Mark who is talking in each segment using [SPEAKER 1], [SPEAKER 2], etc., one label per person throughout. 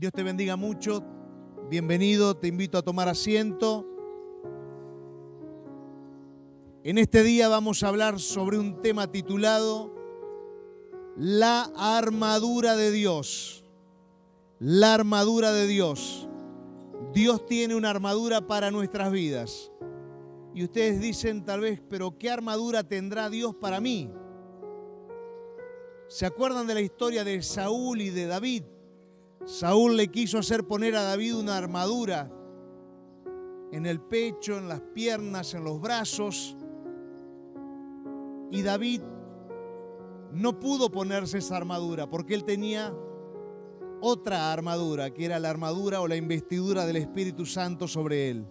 [SPEAKER 1] Dios te bendiga mucho. Bienvenido, te invito a tomar asiento. En este día vamos a hablar sobre un tema titulado La armadura de Dios. La armadura de Dios. Dios tiene una armadura para nuestras vidas. Y ustedes dicen tal vez, pero ¿qué armadura tendrá Dios para mí? ¿Se acuerdan de la historia de Saúl y de David? Saúl le quiso hacer poner a David una armadura en el pecho, en las piernas, en los brazos. Y David no pudo ponerse esa armadura porque él tenía otra armadura, que era la armadura o la investidura del Espíritu Santo sobre él.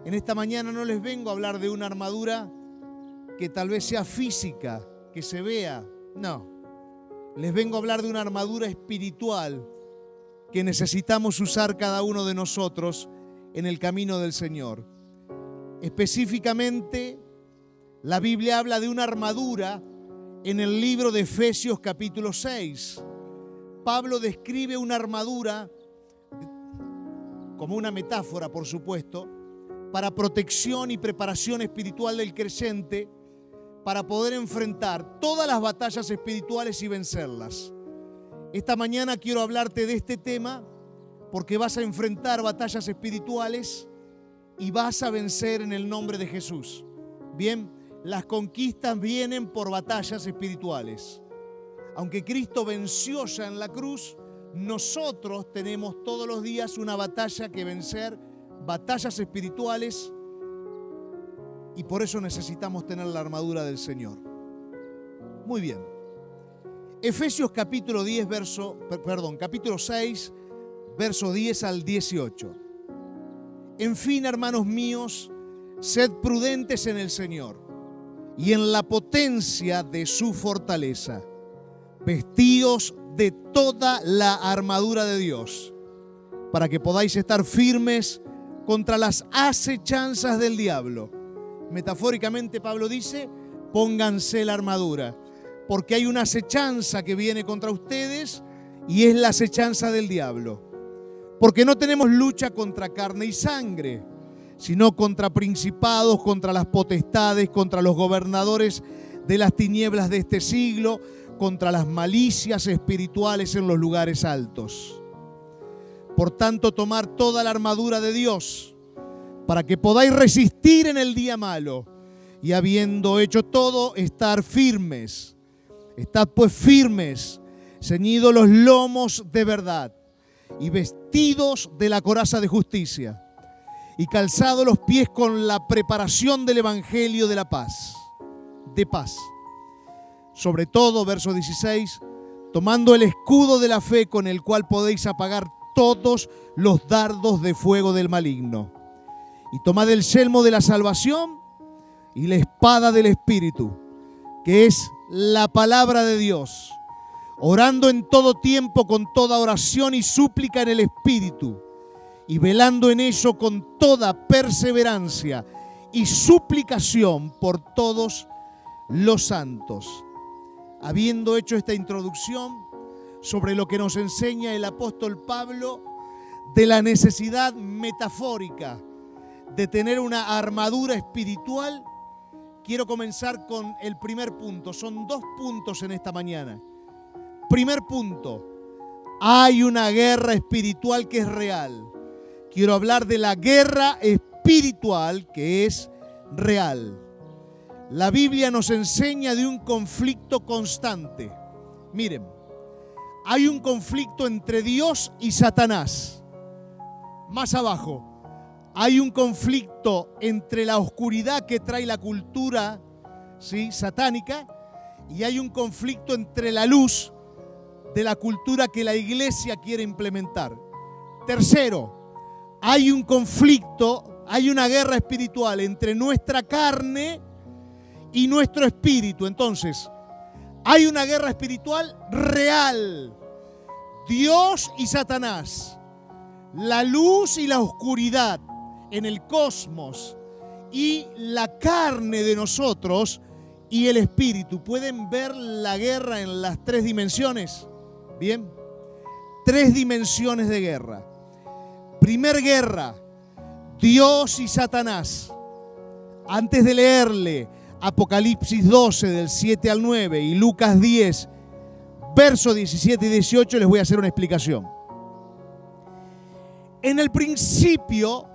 [SPEAKER 1] En esta mañana no les vengo a hablar de una armadura que tal vez sea física, que se vea. No. Les vengo a hablar de una armadura espiritual que necesitamos usar cada uno de nosotros en el camino del Señor. Específicamente, la Biblia habla de una armadura en el libro de Efesios capítulo 6. Pablo describe una armadura como una metáfora, por supuesto, para protección y preparación espiritual del creyente, para poder enfrentar todas las batallas espirituales y vencerlas. Esta mañana quiero hablarte de este tema porque vas a enfrentar batallas espirituales y vas a vencer en el nombre de Jesús. Bien, las conquistas vienen por batallas espirituales. Aunque Cristo venció ya en la cruz, nosotros tenemos todos los días una batalla que vencer, batallas espirituales. Y por eso necesitamos tener la armadura del Señor. Muy bien. Efesios capítulo 6, verso 10 al 18. En fin, hermanos míos, sed prudentes en el Señor y en la potencia de su fortaleza. Vestíos de toda la armadura de Dios, para que podáis estar firmes contra las acechanzas del diablo. Metafóricamente Pablo dice, pónganse la armadura, porque hay una acechanza que viene contra ustedes y es la acechanza del diablo. Porque no tenemos lucha contra carne y sangre, sino contra principados, contra las potestades, contra los gobernadores de las tinieblas de este siglo, contra las malicias espirituales en los lugares altos. Por tanto, tomar toda la armadura de Dios, para que podáis resistir en el día malo, y habiendo hecho todo, estar firmes. Estad pues firmes, ceñidos los lomos de verdad, y vestidos de la coraza de justicia, y calzados los pies con la preparación del evangelio de la paz. De paz. Sobre todo, verso 16, tomando el escudo de la fe con el cual podéis apagar todos los dardos de fuego del maligno. Y tomad el yelmo de la salvación y la espada del Espíritu, que es la palabra de Dios, orando en todo tiempo con toda oración y súplica en el Espíritu, y velando en ello con toda perseverancia y suplicación por todos los santos. Habiendo hecho esta introducción sobre lo que nos enseña el apóstol Pablo de la necesidad metafórica de tener una armadura espiritual, quiero comenzar con el primer punto. Son 2 puntos en esta mañana. Primer punto, hay una guerra espiritual que es real. Quiero hablar de la guerra espiritual que es real. La Biblia nos enseña de un conflicto constante. Miren, hay un conflicto entre Dios y Satanás. Más abajo, hay un conflicto entre la oscuridad que trae la cultura, ¿sí?, satánica, y hay un conflicto entre la luz de la cultura que la iglesia quiere implementar. Tercero, hay un conflicto, hay una guerra espiritual entre nuestra carne y nuestro espíritu. Entonces, hay una guerra espiritual real. Dios y Satanás, la luz y la oscuridad en el cosmos, y la carne de nosotros y el espíritu. ¿Pueden ver la guerra en las 3 dimensiones? Bien. tres dimensiones de guerra. Primer guerra, Dios y Satanás. Antes de leerle Apocalipsis 12 del 7 al 9 y Lucas 10, versos 17 y 18, les voy a hacer una explicación. En el principio,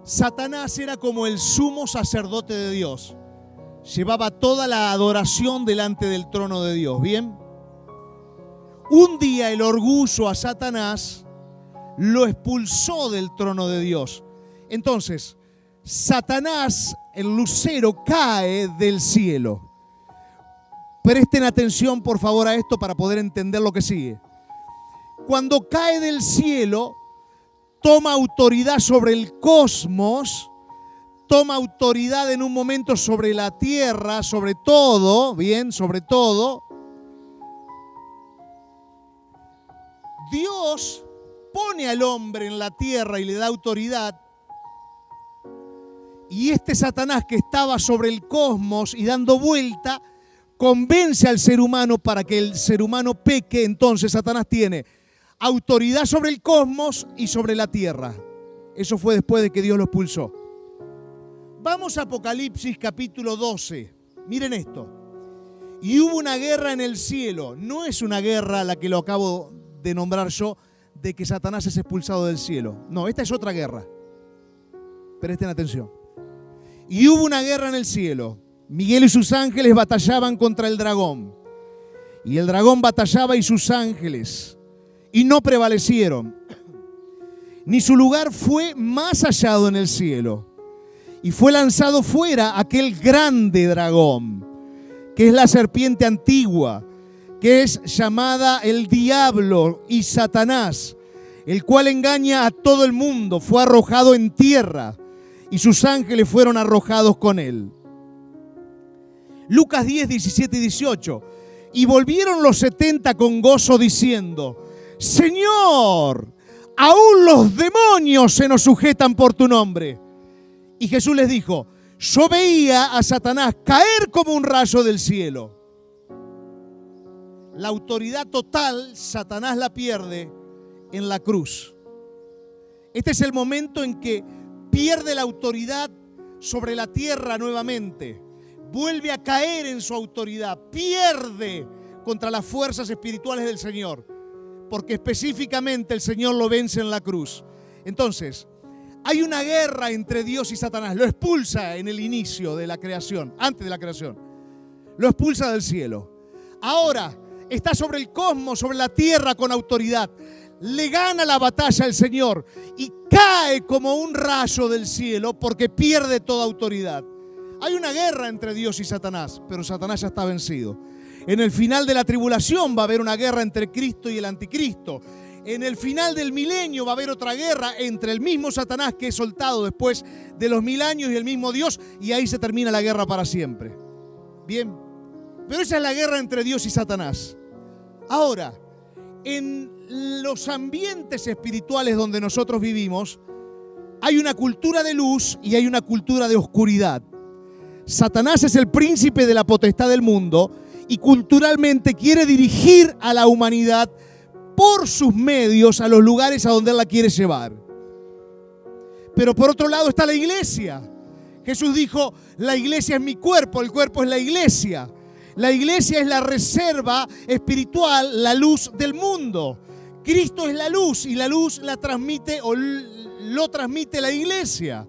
[SPEAKER 1] Satanás era como el sumo sacerdote de Dios. Llevaba toda la adoración delante del trono de Dios, ¿bien? Un día el orgullo a Satanás lo expulsó del trono de Dios. Entonces, Satanás, el lucero, cae del cielo. Presten atención, por favor, a esto para poder entender lo que sigue. Cuando cae del cielo, toma autoridad sobre el cosmos, toma autoridad en un momento sobre la tierra, sobre todo, bien, sobre todo. Dios pone al hombre en la tierra y le da autoridad. Y este Satanás que estaba sobre el cosmos y dando vuelta, convence al ser humano para que el ser humano peque. Entonces Satanás tiene autoridad sobre el cosmos y sobre la tierra. Eso fue después de que Dios lo expulsó. Vamos a Apocalipsis capítulo 12. Miren esto. Y hubo una guerra en el cielo. No es una guerra la que lo acabo de nombrar yo, de que Satanás es expulsado del cielo. No, esta es otra guerra. Presten atención. Y hubo una guerra en el cielo. Miguel y sus ángeles batallaban contra el dragón. Y el dragón batallaba y sus ángeles, y no prevalecieron. Ni su lugar fue más hallado en el cielo. Y fue lanzado fuera aquel grande dragón, que es la serpiente antigua, que es llamada el diablo y Satanás, el cual engaña a todo el mundo. Fue arrojado en tierra y sus ángeles fueron arrojados con él. Lucas 10, 17 y 18. Y volvieron los 70 con gozo diciendo: Señor, aún los demonios se nos sujetan por tu nombre. Y Jesús les dijo: yo veía a Satanás caer como un rayo del cielo. La autoridad total, Satanás la pierde en la cruz. Este es el momento en que pierde la autoridad sobre la tierra nuevamente. Vuelve a caer en su autoridad. Pierde contra las fuerzas espirituales del Señor. Porque específicamente el Señor lo vence en la cruz. Entonces, hay una guerra entre Dios y Satanás. Lo expulsa en el inicio de la creación, antes de la creación. Lo expulsa del cielo. Ahora está sobre el cosmos, sobre la tierra con autoridad. Le gana la batalla el Señor y cae como un rayo del cielo porque pierde toda autoridad. Hay una guerra entre Dios y Satanás, pero Satanás ya está vencido. En el final de la tribulación va a haber una guerra entre Cristo y el anticristo. En el final del milenio va a haber otra guerra entre el mismo Satanás que es soltado después de los 1000 años y el mismo Dios, y ahí se termina la guerra para siempre. Bien, pero esa es la guerra entre Dios y Satanás. Ahora, en los ambientes espirituales donde nosotros vivimos, hay una cultura de luz y hay una cultura de oscuridad. Satanás es el príncipe de la potestad del mundo y culturalmente quiere dirigir a la humanidad por sus medios a los lugares a donde él la quiere llevar. Pero por otro lado está la iglesia. Jesús dijo: la iglesia es mi cuerpo, el cuerpo es la iglesia. La iglesia es la reserva espiritual, la luz del mundo. Cristo es la luz y la luz la transmite o lo transmite la iglesia.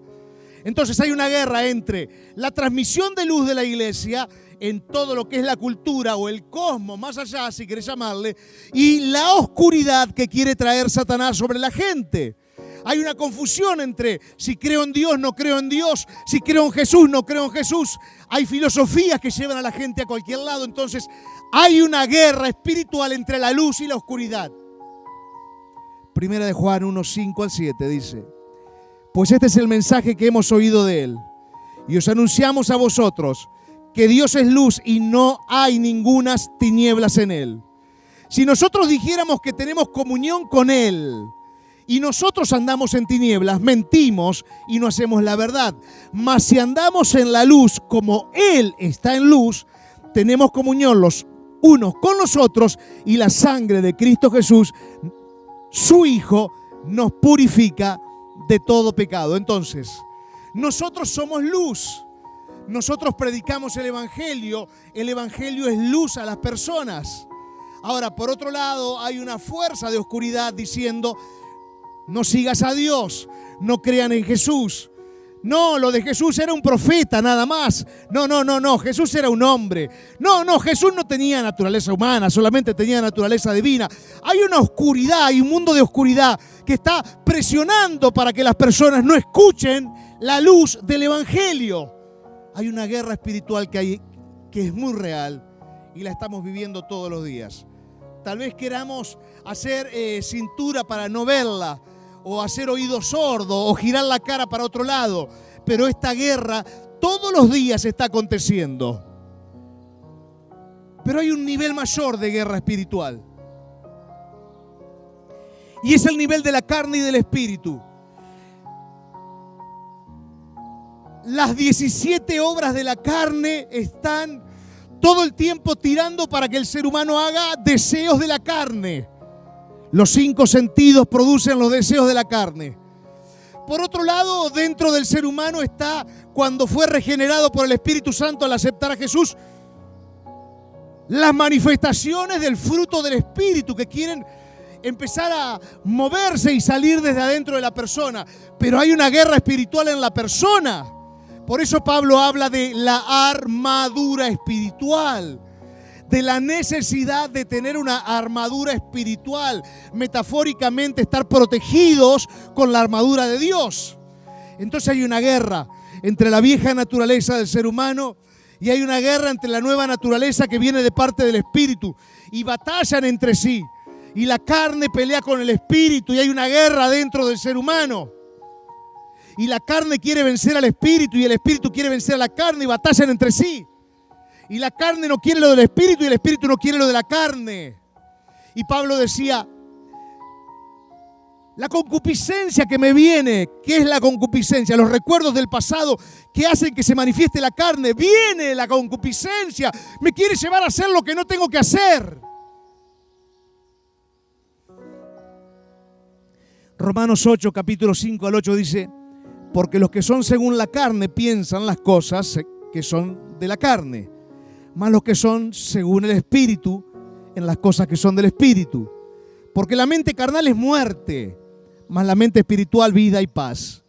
[SPEAKER 1] Entonces hay una guerra entre la transmisión de luz de la iglesia en todo lo que es la cultura o el cosmos, más allá, si querés llamarle, y la oscuridad que quiere traer Satanás sobre la gente. Hay una confusión entre si creo en Dios, no creo en Dios, si creo en Jesús, no creo en Jesús. Hay filosofías que llevan a la gente a cualquier lado. Entonces hay una guerra espiritual entre la luz y la oscuridad. Primera de Juan 1, 5 al 7 dice: pues este es el mensaje que hemos oído de él y os anunciamos a vosotros, que Dios es luz y no hay ningunas tinieblas en él. Si nosotros dijéramos que tenemos comunión con él y nosotros andamos en tinieblas, mentimos y no hacemos la verdad. Mas si andamos en la luz como él está en luz, tenemos comunión los unos con los otros y la sangre de Cristo Jesús, su Hijo, nos purifica de todo pecado. Entonces, nosotros somos luz. Nosotros predicamos el Evangelio es luz a las personas. Ahora, por otro lado, hay una fuerza de oscuridad diciendo, no sigas a Dios, no crean en Jesús. No, lo de Jesús era un profeta nada más. No, Jesús era un hombre. No, Jesús no tenía naturaleza humana, solamente tenía naturaleza divina. Hay una oscuridad, hay un mundo de oscuridad que está presionando para que las personas no escuchen la luz del Evangelio. Hay una guerra espiritual que es muy real y la estamos viviendo todos los días. Tal vez queramos hacer cintura para no verla, o hacer oído sordo, o girar la cara para otro lado. Pero esta guerra todos los días está aconteciendo. Pero hay un nivel mayor de guerra espiritual. Y es el nivel de la carne y del espíritu. Las 17 obras de la carne están todo el tiempo tirando para que el ser humano haga deseos de la carne. Los 5 sentidos producen los deseos de la carne. Por otro lado, dentro del ser humano está, cuando fue regenerado por el Espíritu Santo al aceptar a Jesús, las manifestaciones del fruto del Espíritu que quieren empezar a moverse y salir desde adentro de la persona. Pero hay una guerra espiritual en la persona. Por eso Pablo habla de la armadura espiritual, de la necesidad de tener una armadura espiritual, metafóricamente estar protegidos con la armadura de Dios. Entonces hay una guerra entre la vieja naturaleza del ser humano y hay una guerra entre la nueva naturaleza que viene de parte del Espíritu, y batallan entre sí, y la carne pelea con el Espíritu, y hay una guerra dentro del ser humano. Y la carne quiere vencer al Espíritu y el Espíritu quiere vencer a la carne, y batallan entre sí. Y la carne no quiere lo del Espíritu y el Espíritu no quiere lo de la carne. Y Pablo decía, la concupiscencia que me viene, ¿qué es la concupiscencia? Los recuerdos del pasado que hacen que se manifieste la carne. Viene la concupiscencia, me quiere llevar a hacer lo que no tengo que hacer. Romanos 8, capítulo 5 al 8 dice, porque los que son según la carne piensan las cosas que son de la carne, mas los que son según el Espíritu, en las cosas que son del Espíritu. Porque la mente carnal es muerte, mas la mente espiritual vida y paz.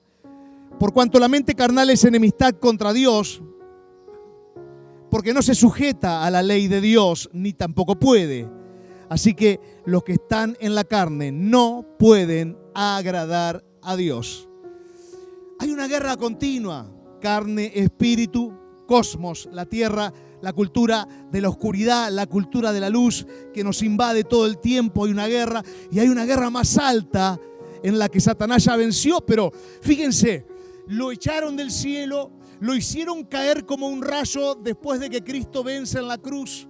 [SPEAKER 1] Por cuanto la mente carnal es enemistad contra Dios, porque no se sujeta a la ley de Dios, ni tampoco puede. Así que los que están en la carne no pueden agradar a Dios. Hay una guerra continua, carne, espíritu, cosmos, la tierra, la cultura de la oscuridad, la cultura de la luz que nos invade todo el tiempo. Hay una guerra, y hay una guerra más alta en la que Satanás ya venció, pero fíjense, lo echaron del cielo, lo hicieron caer como un rayo después de que Cristo vence en la cruz.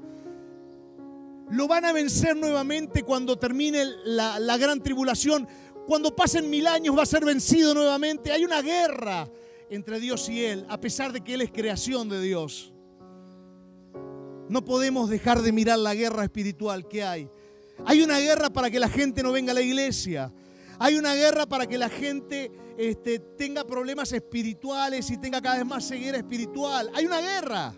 [SPEAKER 1] Lo van a vencer nuevamente cuando termine la gran tribulación. Cuando pasen 1000 años va a ser vencido nuevamente. Hay una guerra entre Dios y Él, a pesar de que Él es creación de Dios. No podemos dejar de mirar la guerra espiritual que hay. Hay una guerra para que la gente no venga a la iglesia. Hay una guerra para que la gente tenga problemas espirituales y tenga cada vez más ceguera espiritual. Hay una guerra.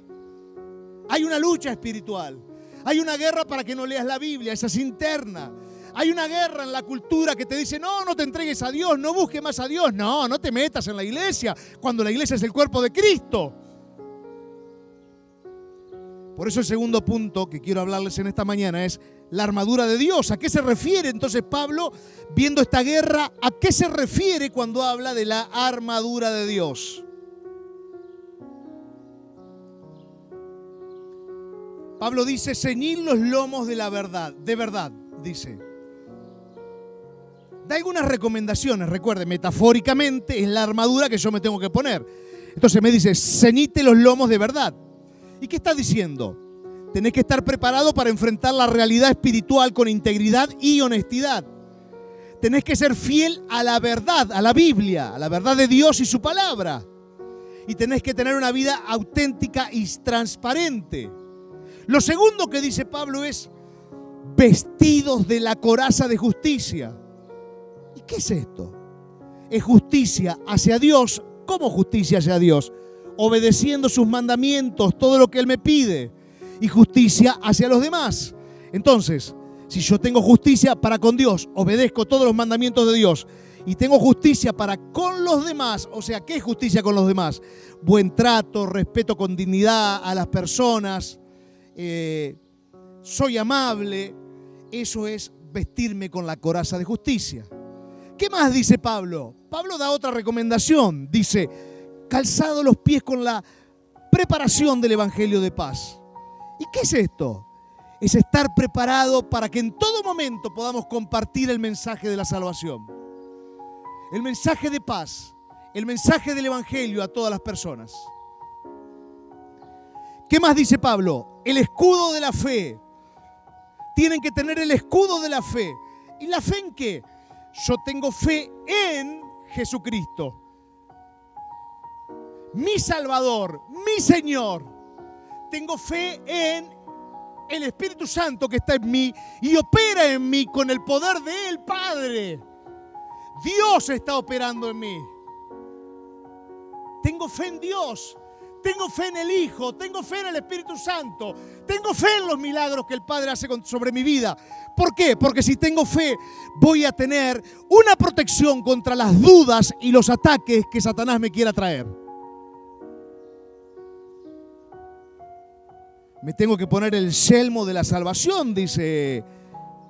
[SPEAKER 1] Hay una lucha espiritual. Hay una guerra para que no leas la Biblia, esa es interna. Hay una guerra en la cultura que te dice, no te entregues a Dios, no busques más a Dios. No te metas en la iglesia, cuando la iglesia es el cuerpo de Cristo. Por eso el segundo punto que quiero hablarles en esta mañana es la armadura de Dios. ¿A qué se refiere entonces Pablo, viendo esta guerra, a qué se refiere cuando habla de la armadura de Dios? Pablo dice, ceñid los lomos de la verdad, dice. Da algunas recomendaciones, recuerde, metafóricamente es la armadura que yo me tengo que poner. Entonces me dice, ceñite los lomos de verdad. ¿Y qué está diciendo? Tenés que estar preparado para enfrentar la realidad espiritual con integridad y honestidad. Tenés que ser fiel a la verdad, a la Biblia, a la verdad de Dios y su palabra. Y tenés que tener una vida auténtica y transparente. Lo segundo que dice Pablo es vestidos de la coraza de justicia. ¿Y qué es esto? Es justicia hacia Dios. ¿Cómo justicia hacia Dios? Obedeciendo sus mandamientos, todo lo que Él me pide. Y justicia hacia los demás. Entonces, si yo tengo justicia para con Dios, obedezco todos los mandamientos de Dios, y tengo justicia para con los demás, o sea, ¿qué es justicia con los demás? Buen trato, respeto con dignidad a las personas, soy amable. Eso es vestirme con la coraza de justicia. ¿Qué más dice Pablo? Pablo da otra recomendación. Dice, calzado los pies con la preparación del Evangelio de paz. ¿Y qué es esto? Es estar preparado para que en todo momento podamos compartir el mensaje de la salvación. El mensaje de paz, el mensaje del Evangelio a todas las personas. ¿Qué más dice Pablo? El escudo de la fe. Tienen que tener el escudo de la fe. ¿Y la fe en qué? Yo tengo fe en Jesucristo, mi Salvador, mi Señor. Tengo fe en el Espíritu Santo que está en mí y opera en mí con el poder del Padre. Dios está operando en mí. Tengo fe en Dios, tengo fe en el Hijo, tengo fe en el Espíritu Santo, tengo fe en los milagros que el Padre hace sobre mi vida. ¿Por qué? Porque si tengo fe, voy a tener una protección contra las dudas y los ataques que Satanás me quiera traer. Me tengo que poner el yelmo de la salvación, dice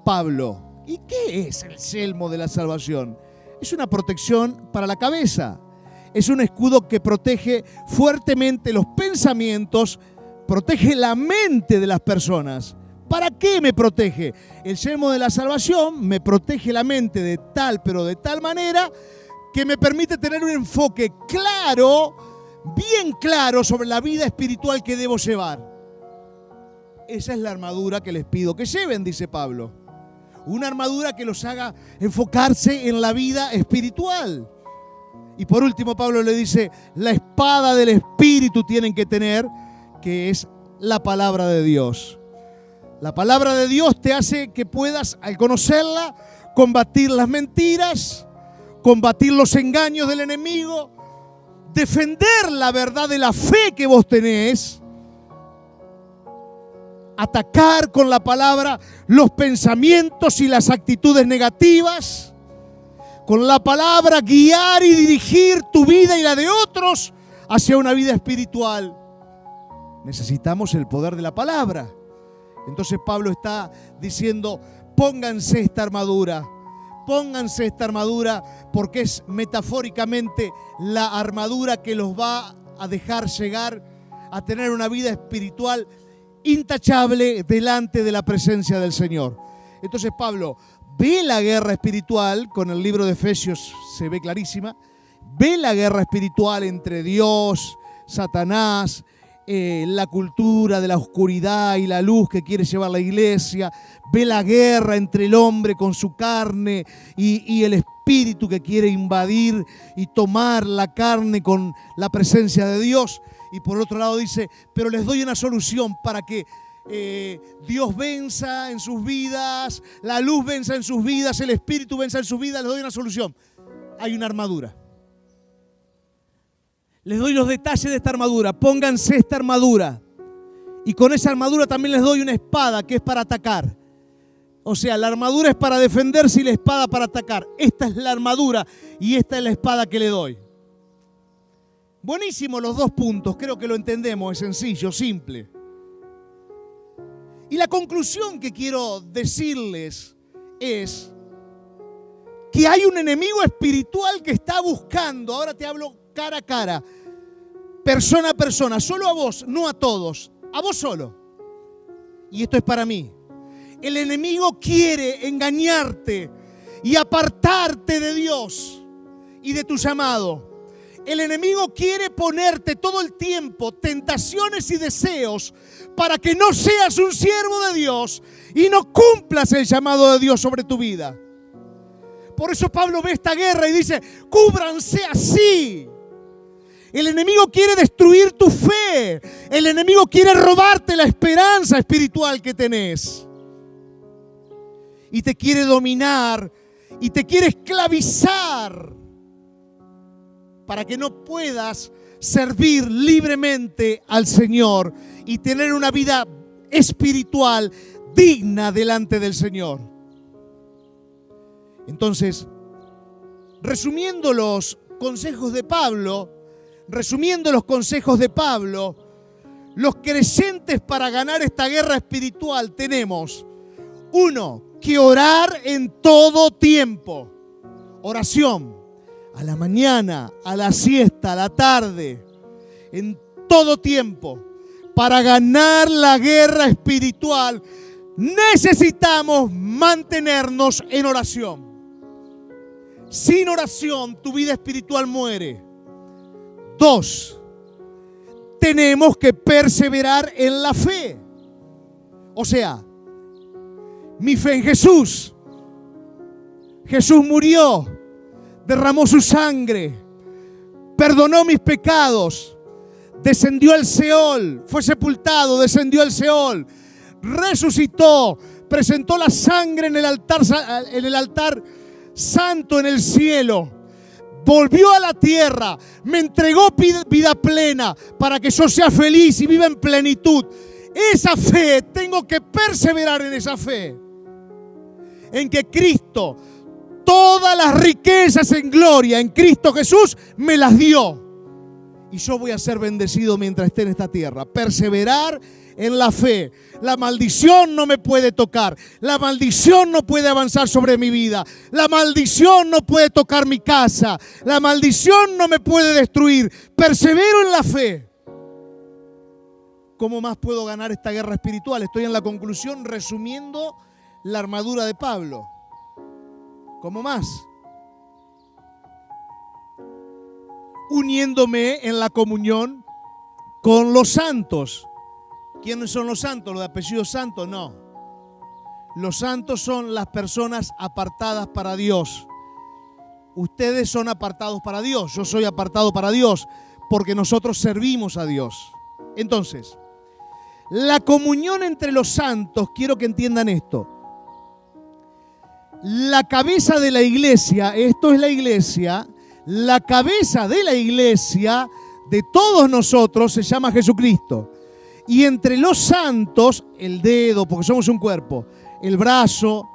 [SPEAKER 1] Pablo. ¿Y qué es el yelmo de la salvación? Es una protección para la cabeza. Es un escudo que protege fuertemente los pensamientos, protege la mente de las personas. ¿Para qué me protege? El yelmo de la salvación me protege la mente de tal, pero de tal manera que me permite tener un enfoque claro, bien claro sobre la vida espiritual que debo llevar. Esa es la armadura que les pido que lleven, dice Pablo. Una armadura que los haga enfocarse en la vida espiritual. Y por último, Pablo le dice, la espada del Espíritu tienen que tener, que es la palabra de Dios. La palabra de Dios te hace que puedas, al conocerla, combatir las mentiras, combatir los engaños del enemigo, defender la verdad de la fe que vos tenés, atacar con la palabra los pensamientos y las actitudes negativas, con la palabra guiar y dirigir tu vida y la de otros hacia una vida espiritual. Necesitamos el poder de la palabra. Entonces Pablo está diciendo, pónganse esta armadura porque es metafóricamente la armadura que los va a dejar llegar a tener una vida espiritual intachable delante de la presencia del Señor. Entonces Pablo ve la guerra espiritual, con el libro de Efesios se ve clarísima, ve la guerra espiritual entre Dios, Satanás, la cultura de la oscuridad y la luz que quiere llevar la iglesia, ve la guerra entre el hombre con su carne y el espíritu que quiere invadir y tomar la carne con la presencia de Dios. Y por otro lado dice, pero les doy una solución para que Dios venza en sus vidas, la luz venza en sus vidas, el Espíritu venza en sus vidas. Les doy una solución. Hay una armadura. Les doy los detalles de esta armadura. Pónganse esta armadura. Y con esa armadura también les doy una espada que es para atacar. O sea, la armadura es para defenderse y la espada para atacar. Esta es la armadura y esta es la espada que le doy. Buenísimo los dos puntos, creo que lo entendemos, es sencillo, simple. Y la conclusión que quiero decirles es que hay un enemigo espiritual que está buscando, ahora te hablo cara a cara, persona a persona, solo a vos, no a todos, a vos solo. Y esto es para mí. El enemigo quiere engañarte y apartarte de Dios y de tu llamado. El enemigo quiere ponerte todo el tiempo tentaciones y deseos para que no seas un siervo de Dios y no cumplas el llamado de Dios sobre tu vida. Por eso Pablo ve esta guerra y dice, cúbranse así. El enemigo quiere destruir tu fe, El enemigo quiere robarte la esperanza espiritual que tenés. Y te quiere dominar y te quiere esclavizar para que no puedas servir libremente al Señor y tener una vida espiritual digna delante del Señor. Entonces, resumiendo los consejos de Pablo, los creyentes para ganar esta guerra espiritual tenemos, 1, que orar en todo tiempo. Oración, a la mañana, a la siesta, a la tarde, en todo tiempo. Para ganar la guerra espiritual necesitamos mantenernos en oración. Sin oración tu vida espiritual muere. 2, tenemos que perseverar en la fe. O sea, mi fe en Jesús. Jesús murió, derramó su sangre, perdonó mis pecados, descendió al Seol, fue sepultado, descendió al Seol, resucitó, presentó la sangre en el altar santo en el cielo, volvió a la tierra, me entregó vida plena para que yo sea feliz y viva en plenitud. Esa fe, tengo que perseverar en esa fe, en que Cristo, todas las riquezas en gloria en Cristo Jesús me las dio. Y yo voy a ser bendecido mientras esté en esta tierra. Perseverar en la fe. La maldición no me puede tocar. La maldición no puede avanzar sobre mi vida. La maldición no puede tocar mi casa. La maldición no me puede destruir. Persevero en la fe. ¿Cómo más puedo ganar esta guerra espiritual? Estoy en la conclusión resumiendo la armadura de Pablo. ¿Cómo más? Uniéndome en la comunión con los santos. ¿Quiénes son los santos? ¿Los de apellido santo? No. Los santos son las personas apartadas para Dios. Ustedes son apartados para Dios. Yo soy apartado para Dios porque nosotros servimos a Dios. Entonces, la comunión entre los santos, quiero que entiendan esto. La cabeza de la iglesia, esto es la iglesia, la cabeza de la iglesia de todos nosotros se llama Jesucristo. Y entre los santos, el dedo, porque somos un cuerpo, el brazo,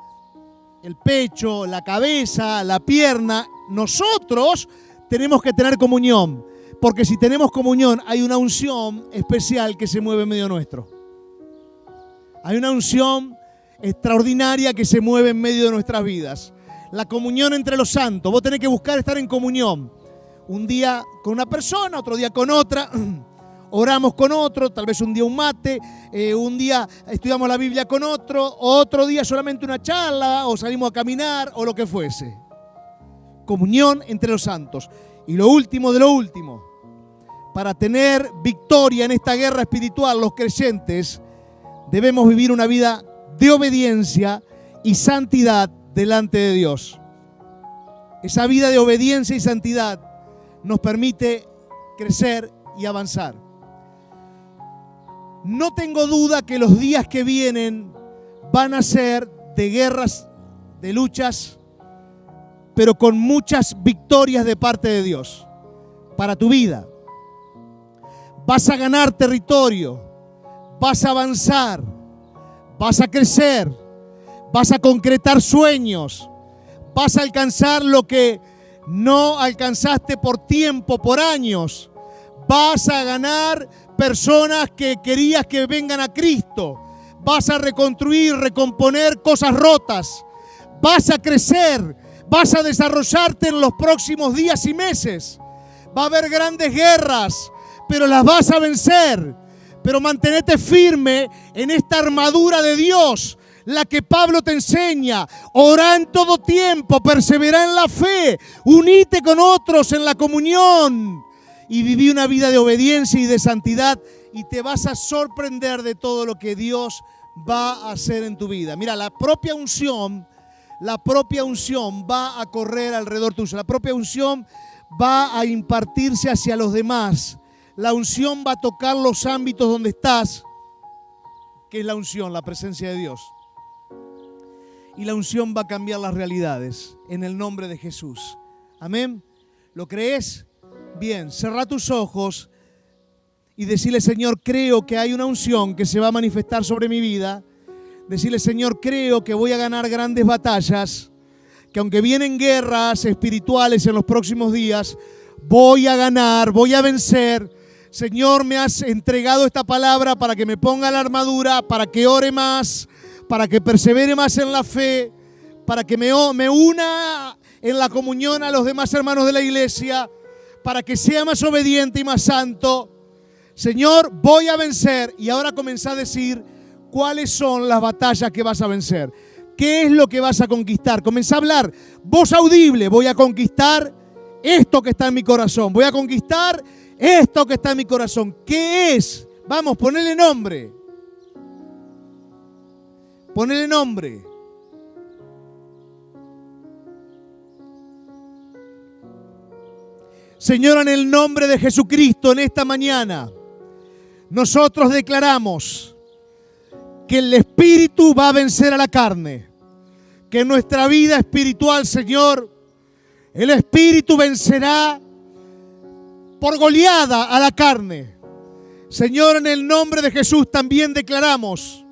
[SPEAKER 1] el pecho, la cabeza, la pierna, nosotros tenemos que tener comunión. Porque si tenemos comunión, hay una unción especial que se mueve en medio nuestro. Hay una unción extraordinaria que se mueve en medio de nuestras vidas. La comunión entre los santos. Vos tenés que buscar estar en comunión. Un día con una persona, otro día con otra. Oramos con otro, tal vez un día un mate, un día estudiamos la Biblia con otro día solamente una charla, o salimos a caminar, o lo que fuese. Comunión entre los santos. Y lo último de lo último, para tener victoria en esta guerra espiritual, los creyentes debemos vivir una vida de obediencia y santidad delante de Dios. Esa vida de obediencia y santidad nos permite crecer y avanzar. No tengo duda que los días que vienen van a ser de guerras, de luchas, pero con muchas victorias de parte de Dios para tu vida. Vas a ganar territorio, vas a avanzar, vas a crecer, vas a concretar sueños, vas a alcanzar lo que no alcanzaste por tiempo, por años. Vas a ganar personas que querías que vengan a Cristo. Vas a reconstruir, recomponer cosas rotas. Vas a crecer, vas a desarrollarte en los próximos días y meses. Va a haber grandes guerras, pero las vas a vencer. Pero mantenete firme en esta armadura de Dios, la que Pablo te enseña. Orá en todo tiempo, persevera en la fe, unite con otros en la comunión y viví una vida de obediencia y de santidad, y te vas a sorprender de todo lo que Dios va a hacer en tu vida. Mira, la propia unción va a correr alrededor tuyo. La propia unción va a impartirse hacia los demás. La unción va a tocar los ámbitos donde estás. ¿Qué es la unción? La presencia de Dios. Y la unción va a cambiar las realidades en el nombre de Jesús. Amén. ¿Lo crees? Bien, cerrá tus ojos y decirle: Señor, creo que hay una unción que se va a manifestar sobre mi vida. Decirle: Señor, creo que voy a ganar grandes batallas, que aunque vienen guerras espirituales en los próximos días, voy a ganar, voy a vencer. Señor, me has entregado esta palabra para que me ponga la armadura, para que ore más, para que persevere más en la fe, para que me una en la comunión a los demás hermanos de la iglesia, para que sea más obediente y más santo. Señor, voy a vencer. Y ahora comenzá a decir cuáles son las batallas que vas a vencer. ¿Qué es lo que vas a conquistar? Comenzá a hablar, voz audible: voy a conquistar esto que está en mi corazón. Voy a conquistar esto que está en mi corazón. ¿Qué es? Vamos, ponele nombre. Ponele nombre. Señor, en el nombre de Jesucristo, en esta mañana, nosotros declaramos que el Espíritu va a vencer a la carne. Que en nuestra vida espiritual, Señor, el Espíritu vencerá por goleada a la carne. Señor, en el nombre de Jesús también declaramos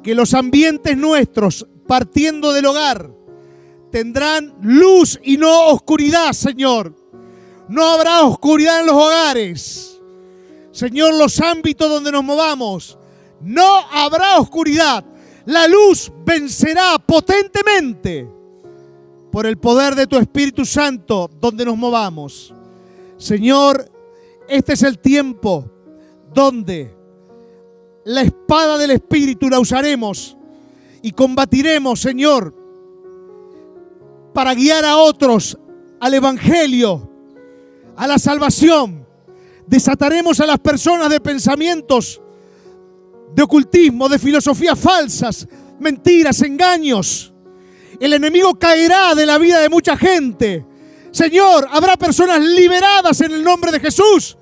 [SPEAKER 1] que los ambientes nuestros, partiendo del hogar, tendrán luz y no oscuridad, Señor. No habrá oscuridad en los hogares. Señor, los ámbitos donde nos movamos, no habrá oscuridad. La luz vencerá potentemente por el poder de tu Espíritu Santo donde nos movamos. Señor, este es el tiempo donde la espada del Espíritu la usaremos y combatiremos, Señor, para guiar a otros al Evangelio, a la salvación. Desataremos a las personas de pensamientos de ocultismo, de filosofías falsas, mentiras, engaños. El enemigo caerá de la vida de mucha gente. Señor, habrá personas liberadas en el nombre de Jesús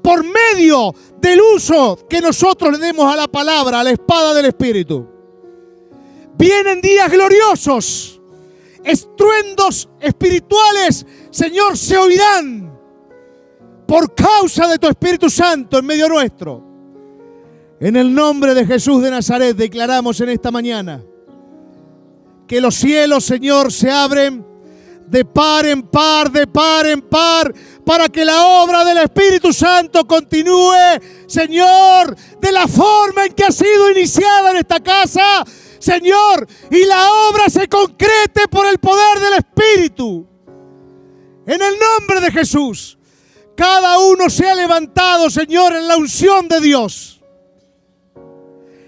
[SPEAKER 1] por medio del uso que nosotros le demos a la palabra, a la espada del Espíritu. Vienen días gloriosos. Estruendos espirituales, Señor, se oirán por causa de tu Espíritu Santo en medio nuestro. En el nombre de Jesús de Nazaret declaramos en esta mañana que los cielos, Señor, se abren de par en par, de par en par, para que la obra del Espíritu Santo continúe, Señor, de la forma en que ha sido iniciada en esta casa, Señor, y la obra se concrete por el poder del Espíritu. En el nombre de Jesús, cada uno sea levantado, Señor, en la unción de Dios,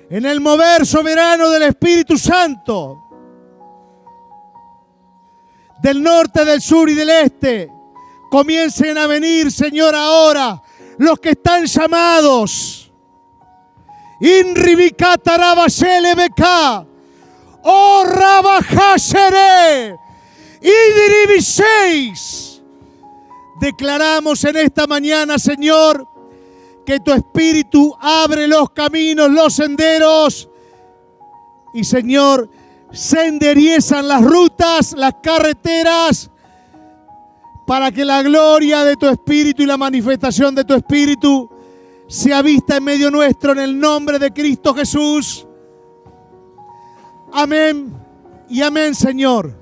[SPEAKER 1] en el mover soberano del Espíritu Santo. Del norte, del sur y del este, comiencen a venir, Señor, ahora los que están llamados. Inribikata rabashele beka, o rabajashere, idiribiseis. Declaramos en esta mañana, Señor, que tu Espíritu abre los caminos, los senderos, y, Señor, se enderezan las rutas, las carreteras, para que la gloria de tu Espíritu y la manifestación de tu Espíritu sea vista en medio nuestro, en el nombre de Cristo Jesús. Amén y amén, Señor.